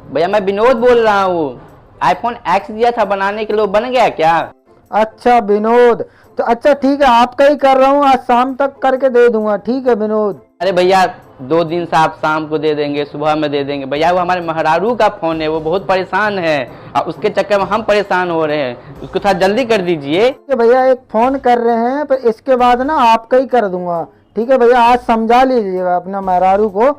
भैया मैं विनोद बोल रहा हूँ। आईफोन एक्स दिया था बनाने के लिए, बन गया क्या? अच्छा विनोद, तो अच्छा ठीक है, आपका ही कर रहा हूँ, आज शाम तक करके दे दूंगा। ठीक है विनोद। अरे भैया 2 दिन से आप शाम को दे देंगे, सुबह में दे देंगे। भैया वो हमारे महरारू का फोन है, वो बहुत परेशान है और उसके चक्कर में हम परेशान हो रहे हैं। उसको थोड़ा जल्दी कर दीजिए। भैया एक फोन कर रहे हैं, पर इसके बाद ना आपका ही कर दूंगा। ठीक है भैया, आज समझा लीजिएगा अपना मेहरारू को।